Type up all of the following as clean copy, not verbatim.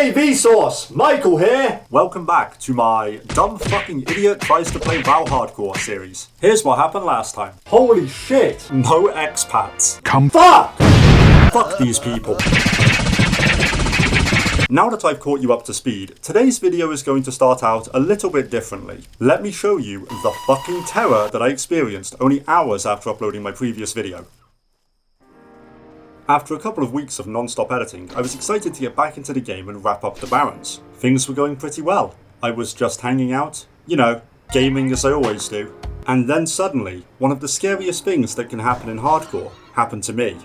Hey Vsauce, Michael here! Welcome back to my Dumb Fucking Idiot Tries to Play WoW Hardcore series. Here's what happened last time. Holy shit! No expats. Fuck! Fuck these people. Now that I've caught you up to speed, today's video is going to start out a little bit differently. Let me show you the fucking terror that I experienced only hours after uploading my previous video. After a couple of weeks of non-stop editing, I was excited to get back into the game and wrap up the Barons. Things were going pretty well. I was just hanging out, you know, gaming as I always do. And then suddenly, one of the scariest things that can happen in hardcore happened to me.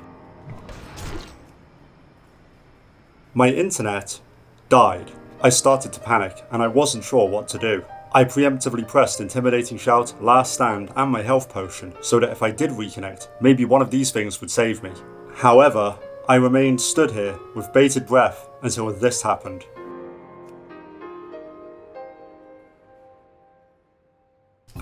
My internet died. I started to panic, and I wasn't sure what to do. I preemptively pressed Intimidating Shout, Last Stand, and my health potion, so that if I did reconnect, maybe one of these things would save me. However, I remained stood here with bated breath until this happened.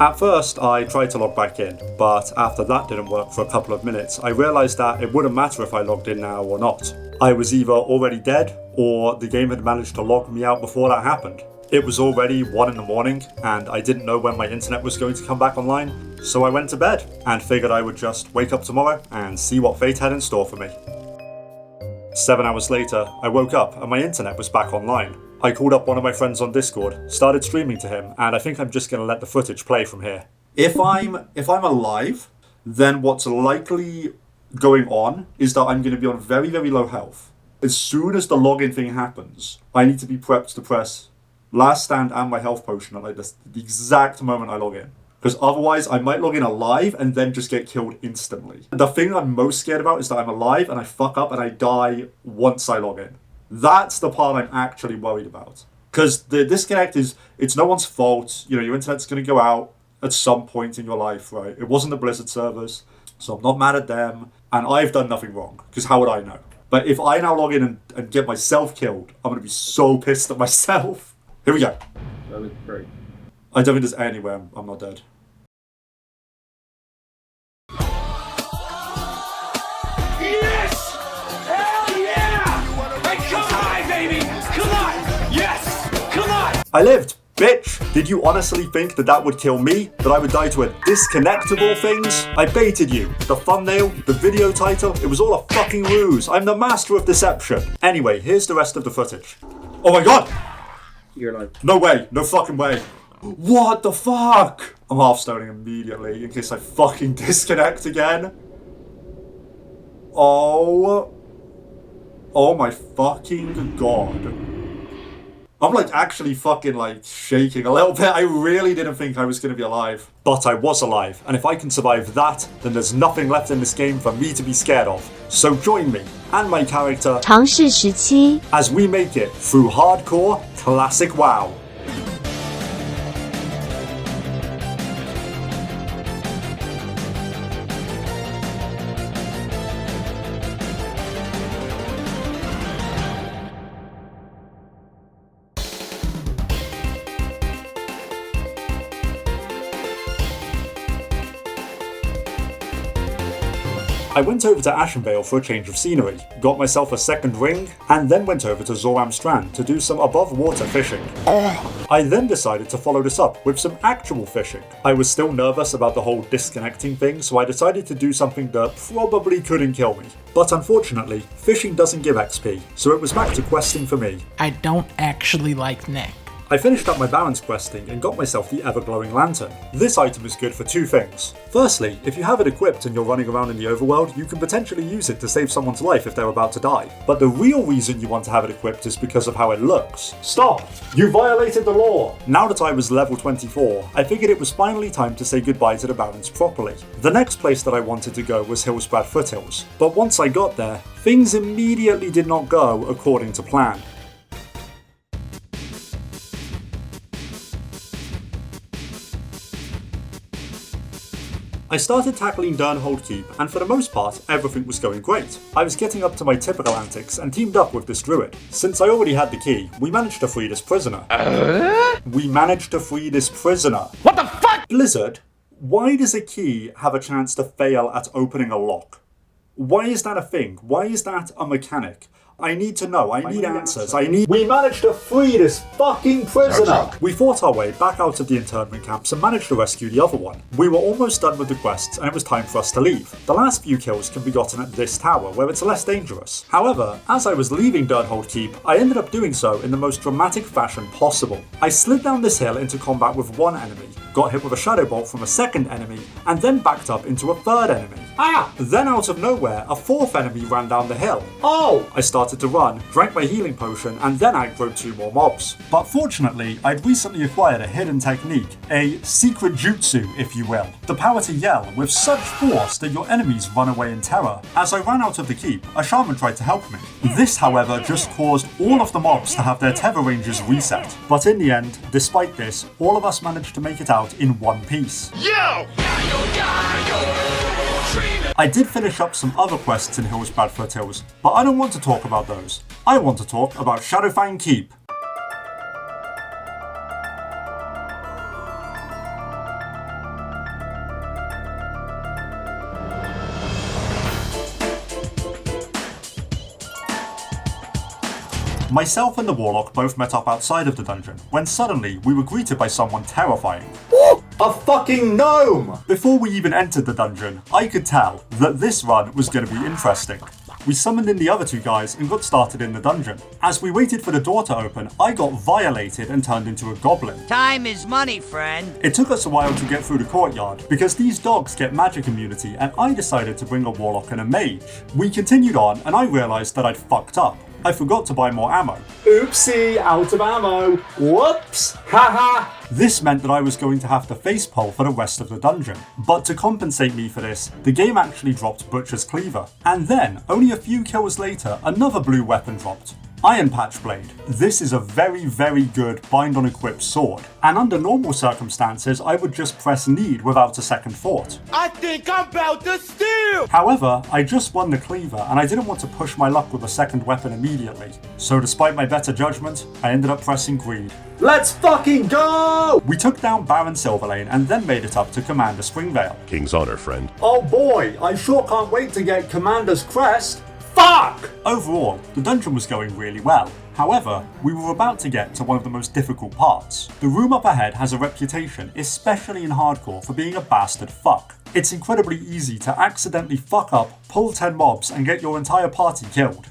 At first, I tried to log back in, but after that didn't work for a couple of minutes, I realised that it wouldn't matter if I logged in now or not. I was either already dead, or the game had managed to log me out before that happened. It was already 1 in the morning, and I didn't know when my internet was going to come back online, so I went to bed, and figured I would just wake up tomorrow and see what fate had in store for me. 7 hours later, I woke up and my internet was back online. I called up one of my friends on Discord, started streaming to him, and I think I'm just going to let the footage play from here. If I'm alive, then what's likely going on is that I'm going to be on very, very low health. As soon as the login thing happens, I need to be prepped to press Last Stand and my health potion at like the exact moment I log in. Because otherwise I might log in alive and then just get killed instantly. The thing I'm most scared about is that I'm alive and I fuck up and I die once I log in. That's the part I'm actually worried about. Because the disconnect it's no one's fault. You know, your internet's going to go out at some point in your life, right? It wasn't the Blizzard servers, so I'm not mad at them. And I've done nothing wrong, because how would I know? But if I now log in and get myself killed, I'm going to be so pissed at myself. Here we go. That was great. I don't think there's anywhere I'm not dead. Yes! Hell yeah! Hey, come on, baby! Come on! Yes! Come on! I lived, bitch! Did you honestly think that that would kill me? That I would die to a disconnect of all things? I baited you. The thumbnail, the video title, it was all a fucking ruse. I'm the master of deception. Anyway, here's the rest of the footage. Oh my god! You're alive. No way, no fucking way. What the fuck? I'm half stoning immediately in case I fucking disconnect again. Oh my fucking god. I'm like actually fucking like shaking a little bit. I really didn't think I was going to be alive. But I was alive, and if I can survive that, then there's nothing left in this game for me to be scared of. So join me and my character 尝试时期 as we make it through hardcore classic WoW. I went over to Ashenvale for a change of scenery, got myself a second ring, and then went over to Zoram Strand to do some above water fishing. I then decided to follow this up with some actual fishing. I was still nervous about the whole disconnecting thing, so I decided to do something that probably couldn't kill me. But unfortunately, fishing doesn't give XP, so it was back to questing for me. I don't actually like Nick. I finished up my balance questing and got myself the ever-glowing lantern. This item is good for two things. Firstly, if you have it equipped and you're running around in the overworld, you can potentially use it to save someone's life if they're about to die. But the real reason you want to have it equipped is because of how it looks. Stop! You violated the law! Now that I was level 24, I figured it was finally time to say goodbye to the Barons properly. The next place that I wanted to go was Hillsbrad Foothills, but once I got there, things immediately did not go according to plan. I started tackling Durnhold Keep, and for the most part, everything was going great. I was getting up to my typical antics and teamed up with this druid. Since I already had the key, we managed to free this prisoner. What the fuck? Blizzard, why does a key have a chance to fail at opening a lock? Why is that a thing? Why is that a mechanic? I need to know. I need answers. We managed to free this fucking prisoner! We fought our way back out of the internment camps and managed to rescue the other one. We were almost done with the quests and it was time for us to leave. The last few kills can be gotten at this tower where it's less dangerous. However, as I was leaving Dirthold Keep, I ended up doing so in the most dramatic fashion possible. I slid down this hill into combat with one enemy, got hit with a shadow bolt from a second enemy, and then backed up into a third enemy. Then out of nowhere, a fourth enemy ran down the hill. I started to run, drank my healing potion, and then aggroed 2 more mobs. But fortunately, I'd recently acquired a hidden technique, a secret jutsu, if you will. The power to yell with such force that your enemies run away in terror. As I ran out of the keep, a shaman tried to help me. This, however, just caused all of the mobs to have their tether ranges reset. But in the end, despite this, all of us managed to make it out in one piece. I did finish up some other quests in Hillsbrad Foothills, but I don't want to talk about those. I want to talk about Shadowfang Keep. Myself and the Warlock both met up outside of the dungeon, when suddenly we were greeted by someone terrifying. A fucking gnome! Before we even entered the dungeon, I could tell that this run was going to be interesting. We summoned in the other 2 guys and got started in the dungeon. As we waited for the door to open, I got violated and turned into a goblin. Time is money, friend. It took us a while to get through the courtyard, because these dogs get magic immunity and I decided to bring a warlock and a mage. We continued on and I realised that I'd fucked up. I forgot to buy more ammo. Oopsie, out of ammo. Whoops, haha. This meant that I was going to have to facepole for the rest of the dungeon. But to compensate me for this, the game actually dropped Butcher's Cleaver. And then, only a few kills later, another blue weapon dropped. Iron Patch Blade. This is a very, very good bind on equip sword. And under normal circumstances, I would just press need without a second thought. I think I'm about to steal! However, I just won the cleaver and I didn't want to push my luck with a second weapon immediately. So despite my better judgment, I ended up pressing greed. Let's fucking go! We took down Baron Silverlane and then made it up to Commander Springvale. King's honor, friend. Oh boy, I sure can't wait to get Commander's crest. Fuck! Overall, the dungeon was going really well. However, we were about to get to one of the most difficult parts. The room up ahead has a reputation, especially in hardcore, for being a bastard fuck. It's incredibly easy to accidentally fuck up, pull 10 mobs, and get your entire party killed.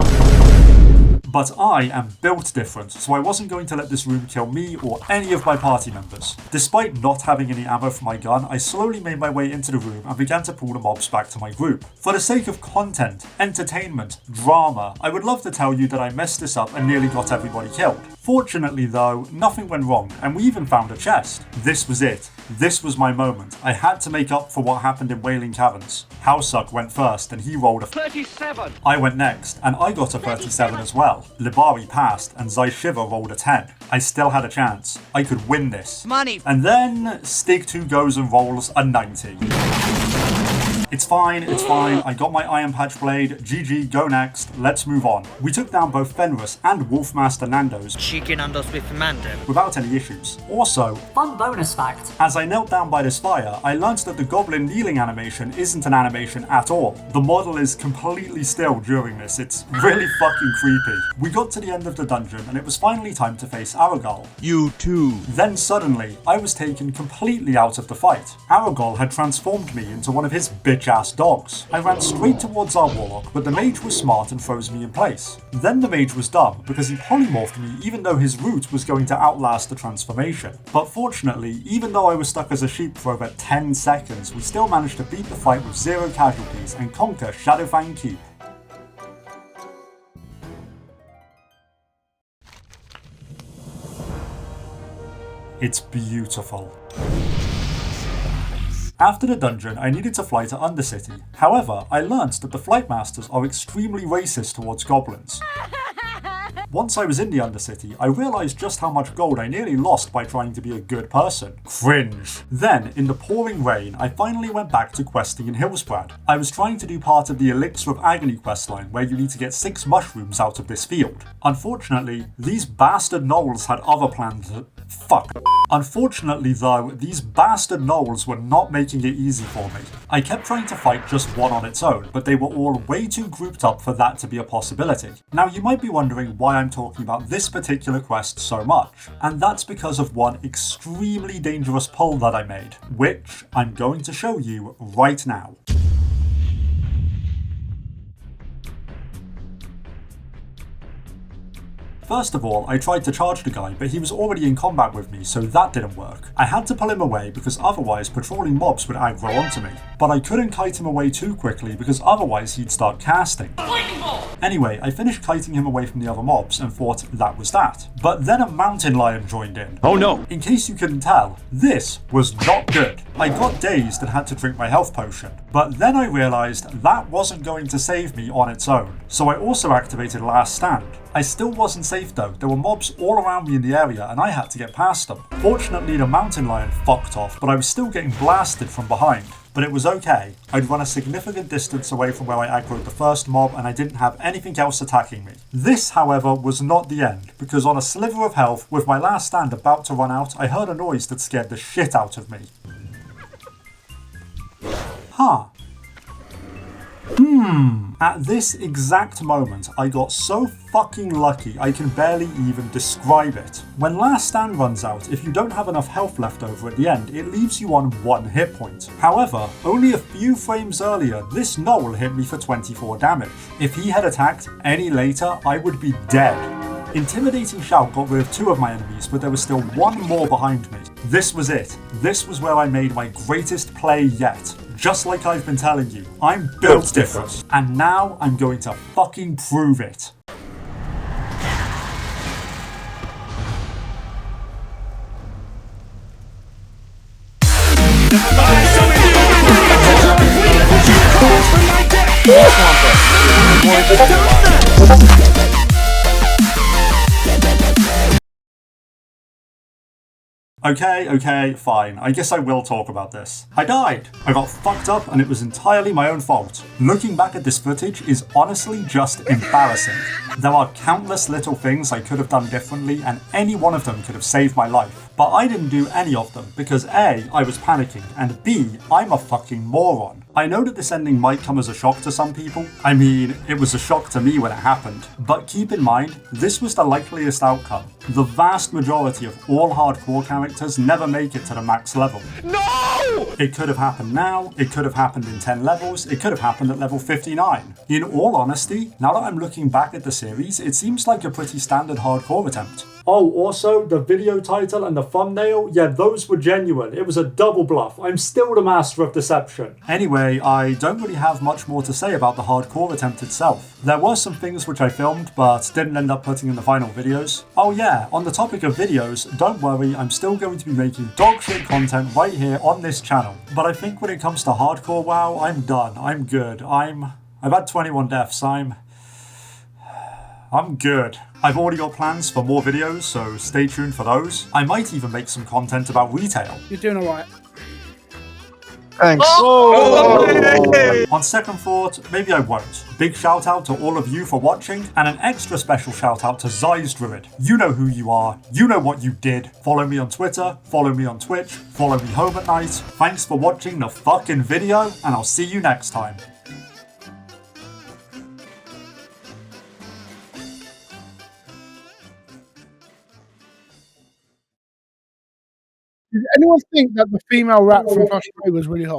But I am built different, so I wasn't going to let this room kill me or any of my party members. Despite not having any ammo for my gun, I slowly made my way into the room and began to pull the mobs back to my group. For the sake of content, entertainment, drama, I would love to tell you that I messed this up and nearly got everybody killed. Fortunately though, nothing went wrong and we even found a chest. This was it. This was my moment. I had to make up for what happened in Wailing Caverns. Howsuck went first and he rolled a 37! I went next and I got a 37 as well. Libari passed and Shiva rolled a 10. I still had a chance. I could win this. Money! And then Stig2 goes and rolls a 90. It's fine, I got my Iron Patch Blade, GG, go next, let's move on. We took down both Fenris and Wolfmaster Nando's Chicken Andos with Mando. without any issues. Also, Fun bonus fact. as I knelt down by this fire, I learned that the goblin kneeling animation isn't an animation at all. The model is completely still during this, it's really fucking creepy. We got to the end of the dungeon and it was finally time to face HeartGold. You too. Then suddenly, I was taken completely out of the fight. HeartGold had transformed me into one of his bitch-ass dogs. I ran straight towards our warlock, but the mage was smart and froze me in place. Then the mage was dumb, because he polymorphed me even though his root was going to outlast the transformation. But fortunately, even though I was stuck as a sheep for over 10 seconds, we still managed to beat the fight with 0 casualties and conquer Shadowfang Keep. It's beautiful. After the dungeon, I needed to fly to Undercity. However, I learned that the Flight Masters are extremely racist towards goblins. Once I was in the Undercity, I realised just how much gold I nearly lost by trying to be a good person. Cringe. Then, in the pouring rain, I finally went back to questing in Hillsbrad. I was trying to do part of the Elixir of Agony questline, where you need to get 6 mushrooms out of this field. Unfortunately, these bastard gnolls had other plans Fuck. Unfortunately though, these bastard gnolls were not making it easy for me. I kept trying to fight just one on its own, but they were all way too grouped up for that to be a possibility. Now you might be wondering why I'm talking about this particular quest so much, and that's because of one extremely dangerous pull that I made, which I'm going to show you right now. First of all, I tried to charge the guy, but he was already in combat with me, so that didn't work. I had to pull him away because otherwise patrolling mobs would aggro onto me. But I couldn't kite him away too quickly because otherwise he'd start casting. Anyway, I finished kiting him away from the other mobs and thought that was that. But then a mountain lion joined in. Oh no! In case you couldn't tell, this was not good. I got dazed and had to drink my health potion. But then I realised that wasn't going to save me on its own. So I also activated Last Stand. I still wasn't safe though, there were mobs all around me in the area and I had to get past them. Fortunately the mountain lion fucked off, but I was still getting blasted from behind. But it was okay. I'd run a significant distance away from where I aggroed the first mob and I didn't have anything else attacking me. This, however, was not the end, because on a sliver of health, with my last stand about to run out, I heard a noise that scared the shit out of me. Huh. At this exact moment, I got so fucking lucky I can barely even describe it. When Last Stand runs out, if you don't have enough health left over at the end, it leaves you on 1 hit point. However, only a few frames earlier, this gnoll hit me for 24 damage. If he had attacked any later, I would be dead. Intimidating Shout got rid of 2 of my enemies, but there was still 1 more behind me. This was it. This was where I made my greatest play yet. Just like I've been telling you, I'm built different. And now I'm going to fucking prove it. Okay, fine. I guess I will talk about this. I died. I got fucked up and it was entirely my own fault. Looking back at this footage is honestly just embarrassing. There are countless little things I could have done differently and any one of them could have saved my life. But I didn't do any of them because A, I was panicking, and B, I'm a fucking moron. I know that this ending might come as a shock to some people. I mean, it was a shock to me when it happened. But keep in mind, this was the likeliest outcome. The vast majority of all hardcore characters never make it to the max level. No! It could have happened now, it could have happened in 10 levels, it could have happened at level 59. In all honesty, now that I'm looking back at the series, it seems like a pretty standard hardcore attempt. Oh, also, the video title and the thumbnail, yeah, those were genuine. It was a double bluff. I'm still the master of deception. Anyway, I don't really have much more to say about the hardcore attempt itself. There were some things which I filmed, but didn't end up putting in the final videos. Oh yeah, on the topic of videos, don't worry, I'm still going to be making dogshit content right here on this channel. But I think when it comes to hardcore WoW, I'm done. I'm good. I've had 21 deaths. I'm good. I've already got plans for more videos, so stay tuned for those. I might even make some content about retail. You're doing alright. Thanks. On second thought, maybe I won't. Big shout out to all of you for watching, and an extra special shout out to Zeiss Druid. You know who you are, you know what you did. Follow me on Twitter, follow me on Twitch, follow me home at night. Thanks for watching the fucking video, and I'll see you next time. Did anyone think that the female rap from Flash was really hot?